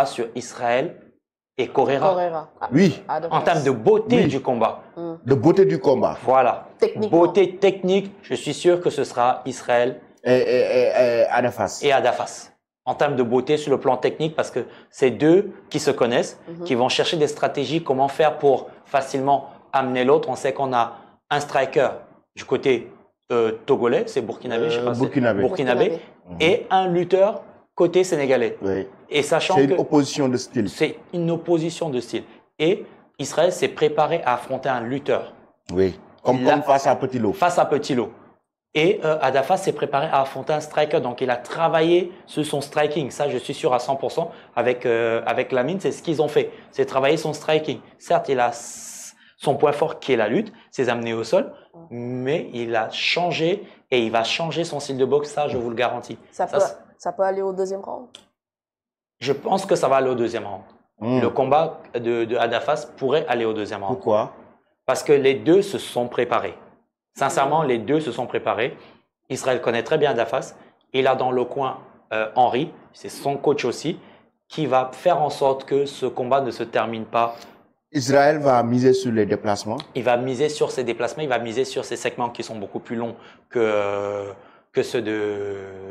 sur Israël et Correa. Oui. En termes de beauté du combat. De beauté du combat. Voilà. Beauté technique, je suis sûr que ce sera Israël et Adafas. Et Adafas. En termes de beauté sur le plan technique, parce que c'est deux qui se connaissent, qui vont chercher des stratégies, comment faire pour facilement amener l'autre. On sait qu'on a un striker du côté togolais, c'est burkinabé, je sais pas, burkinabé, et un lutteur côté sénégalais. Oui. Et sachant c'est une opposition de style. C'est une opposition de style. Et Israël s'est préparé à affronter un lutteur. Oui. Comme face à Petit Lo. Face à Petit Lo. Et Adafas s'est préparé à affronter un striker. Donc, il a travaillé sur son striking. Ça, je suis sûr à 100%. Avec Lamine, c'est ce qu'ils ont fait. C'est travailler son striking. Certes, il a son point fort qui est la lutte, ses amener au sol, mais il a changé et il va changer son style de boxe. Ça, je vous le garantis. Ça peut aller au deuxième round? Je pense que ça va aller au deuxième round. Le combat de Adafas pourrait aller au deuxième round. Pourquoi? Parce que les deux se sont préparés. Sincèrement, les deux se sont préparés. Israël connaît très bien Adafas. Il a dans le coin Henry, c'est son coach aussi, qui va faire en sorte que ce combat ne se termine pas. Israël va miser sur les déplacements? Il va miser sur ses déplacements, il va miser sur ses segments qui sont beaucoup plus longs que ceux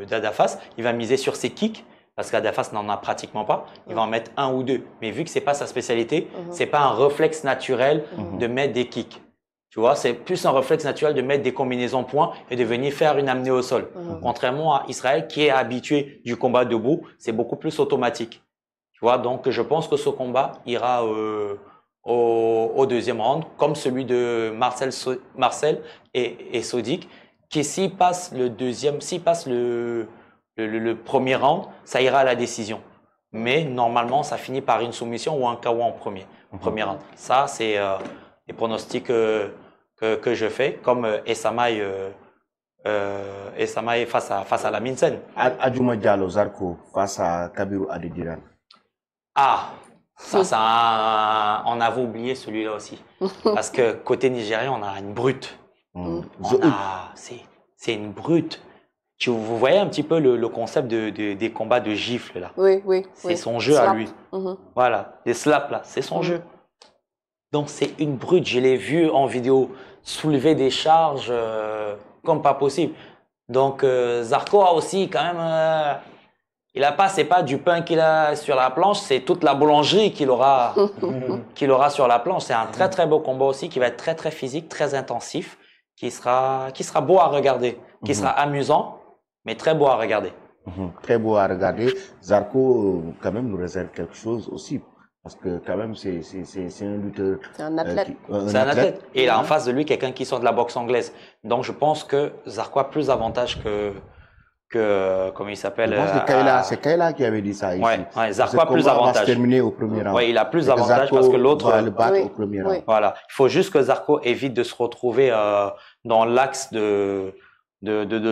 d'Adafas. Il va miser sur ses kicks, parce qu'Adafas n'en a pratiquement pas. Il va en mettre un ou deux. Mais vu que ce n'est pas sa spécialité, ce n'est pas un réflexe naturel de mettre des kicks. Tu vois, c'est plus un réflexe naturel de mettre des combinaisons points et de venir faire une amenée au sol. Contrairement à Israël qui est habitué du combat debout, c'est beaucoup plus automatique. Tu vois, donc je pense que ce combat ira au deuxième round, comme celui de Marcel et Sodik, qui s'il passe le premier round, ça ira à la décision. Mais normalement, ça finit par une soumission ou un KO en premier round. Ça, c'est les pronostics que je fais, comme Esamaï face à la Minsen. Adjouma Diallo, Zarko, face à Kabiru Adediran. Ah, ça, on avait oublié celui-là aussi. Parce que côté nigérien, on a une brute. C'est une brute. Vous voyez un petit peu le concept des combats de gifles là. Oui. C'est son jeu à lui. Voilà, des slaps là, c'est son jeu. Donc c'est une brute. Je l'ai vu en vidéo soulever des charges comme pas possible. Donc Zarko a aussi quand même. C'est pas du pain qu'il a sur la planche, c'est toute la boulangerie qu'il aura sur la planche. C'est un très très beau combat aussi qui va être très très physique, très intensif, qui sera beau à regarder, qui sera amusant, mais très beau à regarder. Très beau à regarder. Zarko quand même nous réserve quelque chose aussi. Parce que quand même, c'est un lutteur. C'est un athlète. C'est un athlète. Et il a en face de lui quelqu'un qui sort de la boxe anglaise. Donc je pense que Zarko a plus d'avantages que comment il s'appelle. Je pense que c'est Kayla qui avait dit ça ici. Ouais, Zarko a plus d'avantages. Va se terminer au premier round. Ouais, il a plus d'avantages parce que l'autre va le battre au premier round. Voilà. Il faut juste que Zarko évite de se retrouver dans l'axe de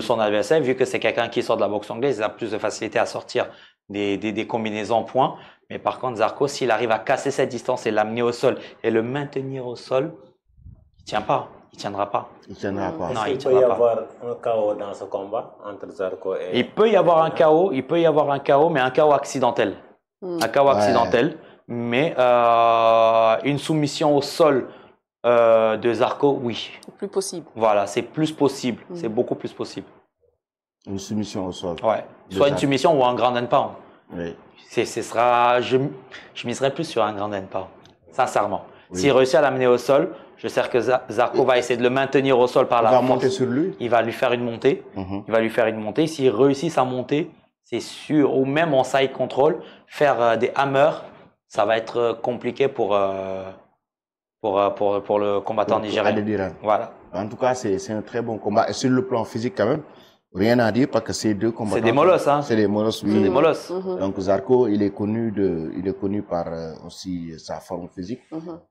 son adversaire, vu que c'est quelqu'un qui sort de la boxe anglaise, il a plus de facilité à sortir des combinaisons points. Mais par contre, Zarko, s'il arrive à casser cette distance et l'amener au sol et le maintenir au sol, il tient pas. Il tiendra pas. Il tiendra pas. Non, il peut y avoir un chaos dans ce combat entre Zarko et... Il peut y avoir un chaos, mais un chaos accidentel. Un chaos accidentel, mais une soumission au sol de Zarko, oui. C'est plus possible. Voilà, c'est plus possible. C'est beaucoup plus possible. Une soumission au sol. Ouais. Soit une soumission ou un grand end pound. Oui. Je miserais plus sur un grand end pound, sincèrement. Oui. S'il réussit à l'amener au sol, je sais que Zarko va essayer de le maintenir au sol par la force. Il va monter sur lui. Il va lui faire une montée. Il va lui faire une montée. S'il réussit sa montée, c'est sûr. Ou même en side control, faire des hammers, ça va être compliqué pour le combattant nigérien. Voilà. En tout cas, c'est un très bon combat. Et sur le plan physique, quand même, rien à dire parce que ces deux combattants. C'est des molosses, hein. C'est des molosses, oui. C'est des molosses. Donc Zarko, il est connu par aussi sa forme physique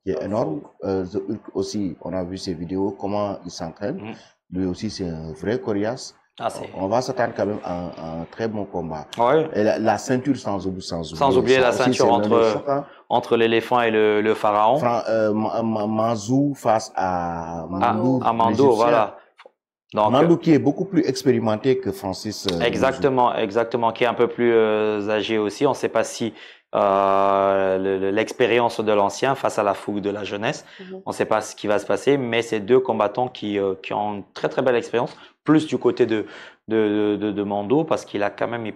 qui est énorme. The Hulk aussi, on a vu ses vidéos, comment il s'entraîne. Lui aussi, c'est un vrai coriace. On va s'attendre quand même à un très bon combat. Ouais. Et la ceinture sans oublier la ceinture entre l'éléphant et le pharaon. Manzou face à Mandou. Mando, voilà. Donc, Mandou qui est beaucoup plus expérimenté que Francis. Exactement, qui est un peu plus âgé aussi. On ne sait pas si l'expérience de l'ancien face à la fougue de la jeunesse. On ne sait pas ce qui va se passer, mais c'est deux combattants qui ont une très très belle expérience, plus du côté de Mando, parce qu'il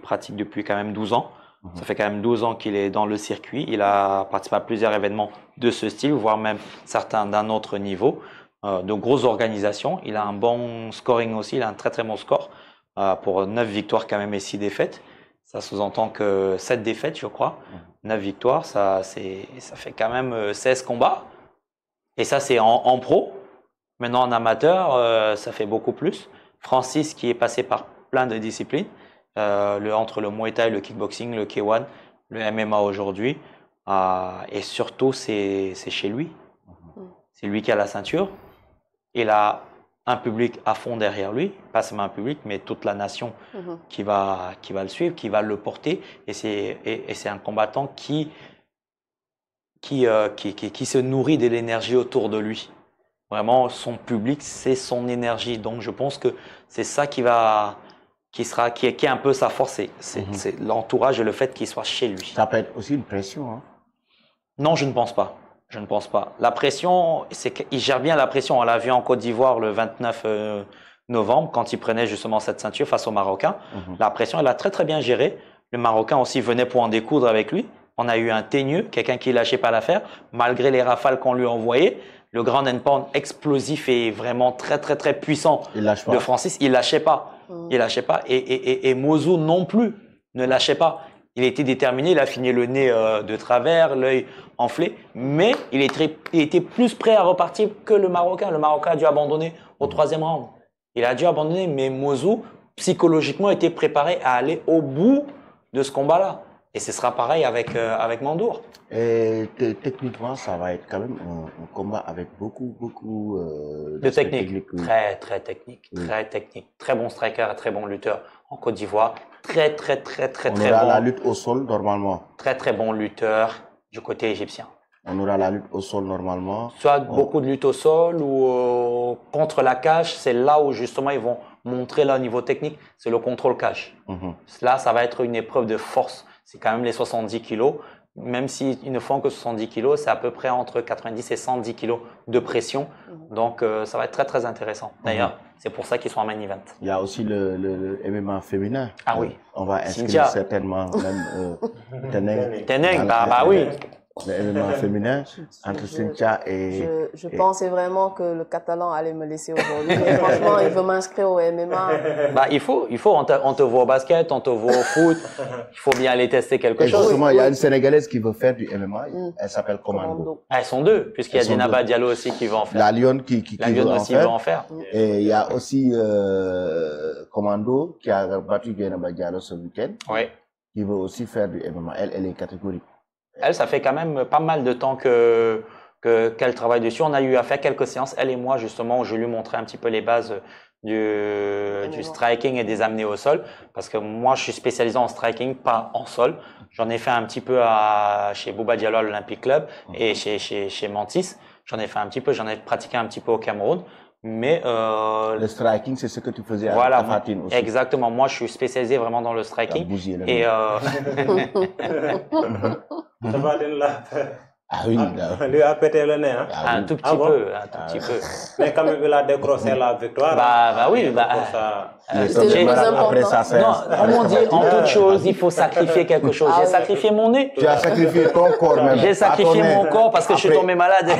pratique depuis quand même 12 ans. Ça fait quand même 12 ans qu'il est dans le circuit. Il a participé à plusieurs événements de ce style, voire même certains d'un autre niveau. De grosses organisations. Il a un bon scoring aussi, il a un très très bon score pour 9 victoires quand même et 6 défaites. Ça sous-entend que 7 défaites, je crois. 9 victoires, ça fait quand même 16 combats. Et ça, c'est en pro. Maintenant, en amateur, ça fait beaucoup plus. Francis, qui est passé par plein de disciplines, entre le Muay Thai, le kickboxing, le K1, le MMA aujourd'hui. Et surtout, c'est chez lui. C'est lui qui a la ceinture. Il a un public à fond derrière lui, pas seulement un public, mais toute la nation qui va le suivre, qui va le porter. Et c'est un combattant qui se nourrit de l'énergie autour de lui. Vraiment, son public, c'est son énergie. Donc, je pense que c'est ça qui est un peu sa force. C'est l'entourage et le fait qu'il soit chez lui. Ça peut être aussi une pression. Hein? Non, je ne pense pas. Je ne pense pas. La pression, c'est qu'il gère bien la pression. On l'a vu en Côte d'Ivoire le 29 novembre, quand il prenait justement cette ceinture face aux Marocains. La pression, elle a très très bien géré. Le Marocain aussi venait pour en découdre avec lui. On a eu un teigneux, quelqu'un qui lâchait pas l'affaire, malgré les rafales qu'on lui envoyait. Le grand endpoint explosif et vraiment très très très puissant de Francis, il lâchait pas. Il lâchait pas. Et Mosou non plus ne lâchait pas. Il était déterminé, il a fini le nez de travers, l'œil enflé, mais il était plus prêt à repartir que le Marocain. Le Marocain a dû abandonner au 3e round. Il a dû abandonner, mais Mosou, psychologiquement, était préparé à aller au bout de ce combat-là. Et ce sera pareil avec Mandour. Et techniquement, ça va être quand même un combat avec beaucoup de technique. Très, très technique. Très technique. Très bon striker, très bon lutteur en Côte d'Ivoire. Très bon. On aura la lutte au sol normalement. Très, très bon lutteur du côté égyptien. On aura la lutte au sol normalement. Soit beaucoup de lutte au sol ou contre la cage. C'est là où justement ils vont montrer leur niveau technique. C'est le contrôle cage. Là, ça va être une épreuve de force. C'est quand même les 70 kilos. Même s'ils ne font que 70 kilos, c'est à peu près entre 90 et 110 kilos de pression. Donc, ça va être très, très intéressant. D'ailleurs, c'est pour ça qu'ils sont en main event. Il y a aussi le MMA féminin. Ah oui. On va inscrire certainement même Teneng, bah oui. Le MMA féminin entre Cynthia et... Je pensais vraiment que le Catalan allait me laisser aujourd'hui. Mais franchement, il veut m'inscrire au MMA. Bah, il faut. On te voit au basket, on te voit au foot. Il faut bien aller tester quelque chose. Justement, il y a une Sénégalaise qui veut faire du MMA. Elle s'appelle Commando. Elles sont deux, puisqu'il y a Djenaba Diallo aussi qui veut en faire. La Lyon qui veut en faire. Et il y a aussi Commando qui a battu Djenaba Diallo ce week-end. Oui. Qui veut aussi faire du MMA. Elle est catégorie. Elle, ça fait quand même pas mal de temps qu'elle travaille dessus. On a eu à faire quelques séances, elle et moi, justement, où je lui montrais un petit peu les bases du striking et des amener au sol. Parce que moi, je suis spécialisé en striking, pas en sol. J'en ai fait un petit peu chez Bouba Diallo à l'Olympic Club et chez Mantis. J'en ai fait un petit peu, j'en ai pratiqué un petit peu au Cameroun. Mais le striking, c'est ce que tu faisais voilà, avec Tafatine aussi. Exactement. Moi, je suis spécialisé vraiment dans le striking. Et Tafatine là. Ah oui, lui a pété le nez. Hein? Un tout petit peu, un tout petit peu. Mais quand même, il a décroché la victoire. Bah oui, c'était le plus après ça, non, comme on dit, en toute chose, il faut sacrifier quelque chose. J'ai sacrifié mon nez. Tu as sacrifié ton corps même. J'ai sacrifié mon corps parce que je suis tombé malade.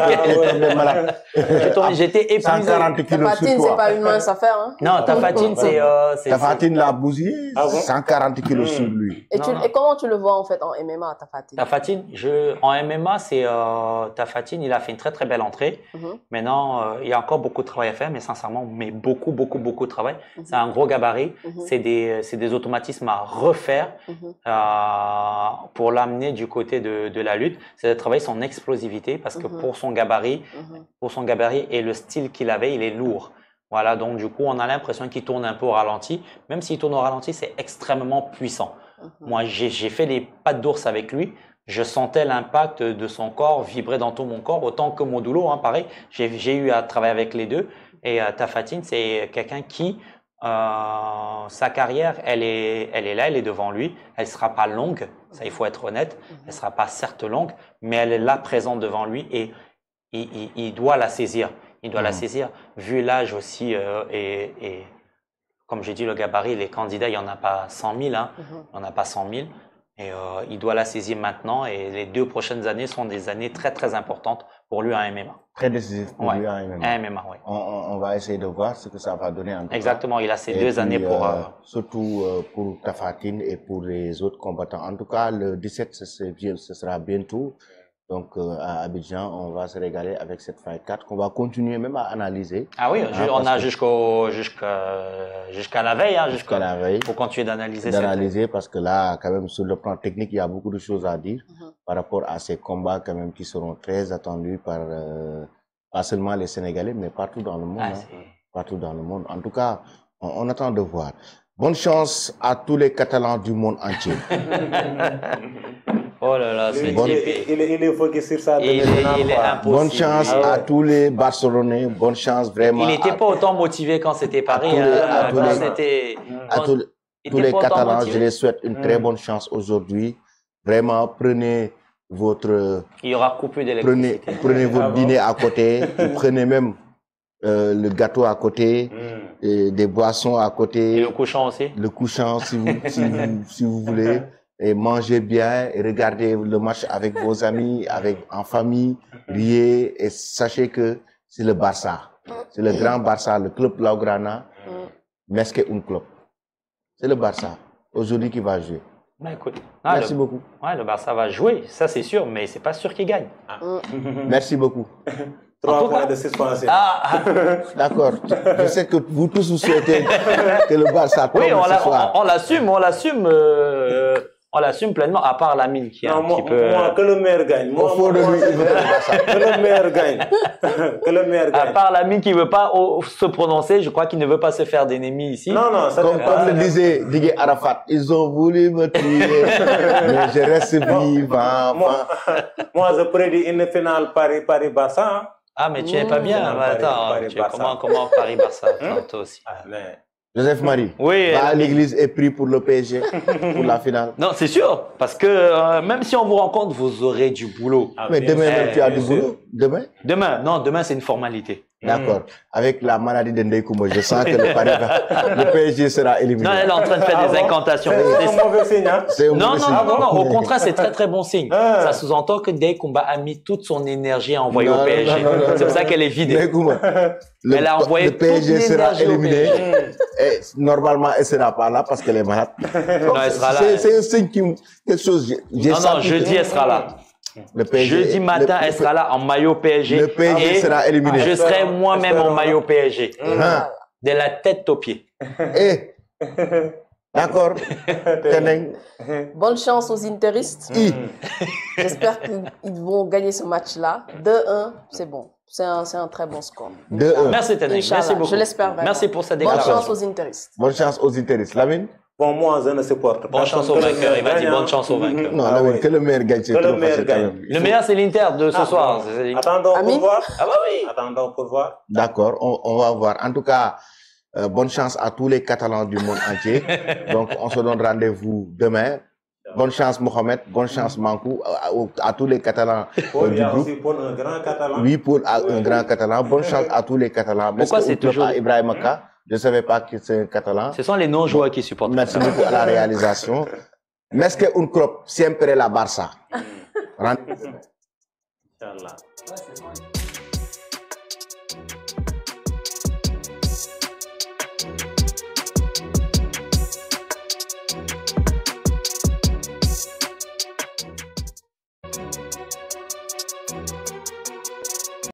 J'étais épuisé. 140 kilos sur Tafatine, toi. c'est pas une mince affaire. Hein? Non, Tafatine, c'est... Tafatine l'a bousillé, 140 kilos sur lui. Et comment tu le vois en fait en MMA, Tafatine? Tafatine, en MMA, c'est Tafatine, il a fait une très très belle entrée. Maintenant, il y a encore beaucoup de travail à faire, mais sincèrement, beaucoup de travail. C'est un gros gabarit, c'est des automatismes à refaire pour l'amener du côté de la lutte. C'est de travailler son explosivité parce que pour son gabarit et le style qu'il avait, il est lourd. Voilà, donc du coup, on a l'impression qu'il tourne un peu au ralenti. Même s'il tourne au ralenti, c'est extrêmement puissant. Moi, j'ai fait les pattes d'ours avec lui. Je sentais l'impact de son corps vibrer dans tout mon corps, autant que Modulo, hein, pareil. J'ai eu à travailler avec les deux. Et Tafatine, c'est quelqu'un qui, sa carrière, elle est là, elle est devant lui. Elle sera pas longue, Ça, il faut être honnête. Elle ne sera pas certes longue, mais elle est là présente devant lui et il doit la saisir. Il doit la saisir. Vu l'âge aussi et comme j'ai dit, le gabarit, les candidats, il n'y en a pas 100 000. Hein. Il n'y en a pas 100 000. Et il doit la saisir maintenant. Et les 2 prochaines années sont des années très, très importantes pour lui en MMA. Très décisif pour lui en MMA. MMA, oui. On va essayer de voir ce que ça va donner en tout Exactement, cas. il a ces 2 années pour... surtout pour Tapha Tine et pour les autres combattants. En tout cas, le 17, ce sera bientôt. Donc, à Abidjan, on va se régaler avec cette Fight 4 qu'on va continuer même à analyser. Ah oui, on a jusqu'à la veille. Hein, jusqu'à la veille. Pour continuer d'analyser. D'analyser parce que là, quand même, sur le plan technique, il y a beaucoup de choses à dire par rapport à ces combats quand même qui seront très attendus par pas seulement les Sénégalais, mais partout dans le monde. Partout dans le monde. En tout cas, on attend de voir. Bonne chance à tous les Catalans du monde entier. Oh là là, c'est il est focus sur ça. Il est impossible. Bonne chance à tous les Barcelonais. Bonne chance vraiment. Il n'était pas autant motivé quand c'était Paris. À tous les Catalans, je les souhaite une très bonne chance aujourd'hui. Vraiment, prenez votre... Il y aura coupure d'électricité. Prenez votre dîner à côté. Prenez même le gâteau à côté. Et des boissons à côté. Et le couchant aussi. Le couchant, si vous voulez. Et mangez bien et regardez le match avec vos amis, en famille, riez et sachez que c'est le Barça. C'est le grand Barça, le club Blaugrana, mais c'est un club. C'est le Barça, aujourd'hui qui va jouer. Bah, écoute, merci beaucoup. Ouais, le Barça va jouer, ça c'est sûr, mais c'est pas sûr qu'il gagne. Merci beaucoup. 3 points de suspension. D'accord. Je sais que vous tous vous souhaitez que le Barça tombe ce soir. On l'assume pleinement, à part Lamine qui est un petit peu... Moi, que le maire gagne. Moi, que le maire gagne. Que le maire gagne. À part Lamine qui ne veut pas se prononcer, je crois qu'il ne veut pas se faire d'ennemis ici. Non, ça comme le disait Didier Arafat, ils ont voulu me tuer, mais je reste vivant. Moi, je prédis une finale Paris-Barça. Ah, mais tu n'es pas bien. Attends, comment Paris-Barça, toi aussi. Joseph Marie, oui, va à l'église et prie pour le PSG, pour la finale. Non, c'est sûr, parce que même si on vous rencontre, vous aurez du boulot. Mais demain, tu as du boulot. Demain, c'est une formalité. D'accord. Avec la maladie de Ndeye Koumba, je sens que le PSG sera éliminé. Non, elle est en train de faire des incantations. C'est un mauvais signe, hein? Non, au contraire, c'est très, très bon signe. Ça sous-entend que Ndeye Koumba a mis toute son énergie à envoyer au PSG. C'est pour ça qu'elle est vidée. Ndeye Koumba, elle a envoyé le PSG sera éliminé. Et normalement, elle ne sera pas là parce qu'elle est malade. Non, elle sera là. C'est un signe quelque chose. Non, jeudi, elle sera là. Jeudi matin, elle sera là en maillot PSG. Le PSG sera éliminé. Je serai moi-même en maillot PSG. De la tête aux pieds. D'accord. Bonne chance aux interistes. J'espère qu'ils vont gagner ce match-là. 2-1, c'est bon. C'est un très bon score. 2-1. Merci Teneng, merci beaucoup. Je l'espère vraiment. Merci pour cette déclaration. Bonne chance aux interistes. Bonne chance aux interistes. Lamine? Bon, moi, je ne supporte pas. Bonne chance au vainqueur. Il va dire bonne chance au vainqueur. Non, Lamine, que le meilleur gagne. Que le meilleur gagne. Le meilleur, c'est l'Inter de ce soir. Attendons pour voir. Ah bah oui. Attendons pour voir. D'accord, on va voir. En tout cas, bonne chance à tous les Catalans du monde entier. Donc, on se donne rendez-vous demain. Bonne chance Mohamed, bonne chance Mankou, à tous les Catalans du groupe. Aussi pour un grand Catalan. Oui, pour un grand Catalan. Bonne chance à tous les Catalans. Pourquoi c'est toujours Ibrahim Aka? Je ne savais pas que c'est un Catalan. Ce sont les non-joueurs qui supportent. Merci beaucoup à la réalisation. Mais que un crop siempre la Barça. Inch'Allah.